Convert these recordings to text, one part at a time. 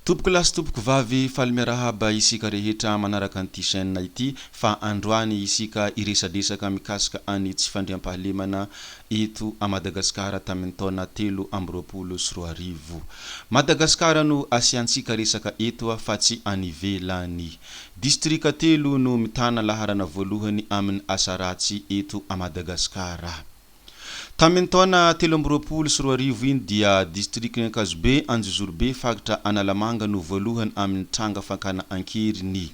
Tompoko lasy tompoko vavy faly miarahaba isika rehetra manaraka an'ity chaîne ity fa androany isika iresadresaka mikasika any tsy fandriam-pahalemana eto a Madagasikara tamin'ny taona 2023. Madagasikara no asiantsika resaka eto fa tsy any ivelany. Distrika 3 no mitana laharana voalohany amin'ny asa ratsy eto a Madagasikara. Tamin'ny taona 2023 iny dia district Nkazobe Anjozorobe fagatra Analamanga no voalohany amin'ny tranga fakana ankeriny.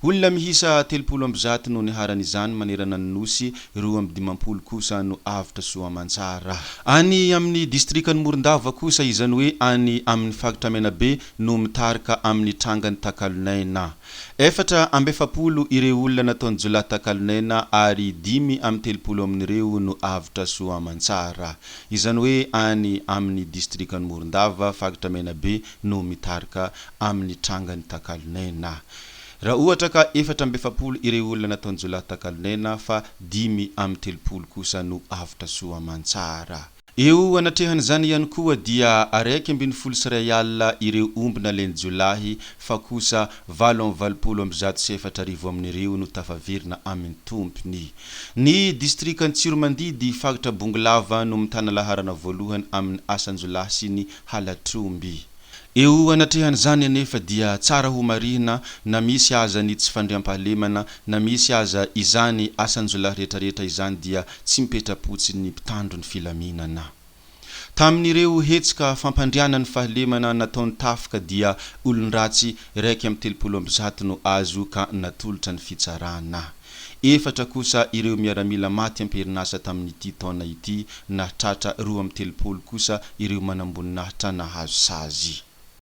Olona mihisa 30 no niharan'izany manerana ny nosy 20 kosa no avitra soamantsara. Any amin'ny distrikan'ny Morondava kosa izany hoe any amin'ny fagatra Menabe no mitarika amin'ny trangany Takalonena. 440 ireo olona nataony Jolahy Takalonena ary 10 amin'ny 30 amin'ireo no avitra soamantsara. Izany hoe any amin'ny distrikan'ny Morondava fagatra Menabe no mitarika amin'ny trangany Takalonena. Raha ohatra ka 440 ireo olona nataony Jolahy Takalonena fa 10 amin'ny 30 kosa no avitra soamantsara. Eo anatrehan'izany ihany koa dia 120 ireo ombina leny Jolahy fa kosa 724 amin'ireo no tafaverina amin'ny tompony. Ny distrikan'ny Tsiromandidy fagatra Bongolava no mitana laharana voalohany amin'ny asan Jolahy sy ny halatromby. Eo anatrehan'izany anefa dia tsara ho marina na misy aza ny tsy fandriam-pahalemana na misy aza izany asan-jolahy rehetrarehetra izany dia tsy MPITANDRO ny mpitandro ny filaminana. Tamin'ireo hetsika fampandriana ny fahalemana nataony TAFIKA dia olon-dratsy 130 no azo ka natolotra ny fitsarana. 4 kosa ireo miaramila maty am-perinasa tamin'ity taona ity na tratra 2 amin'ny 30 kosa ireo manamboninahitra nahazo sazy.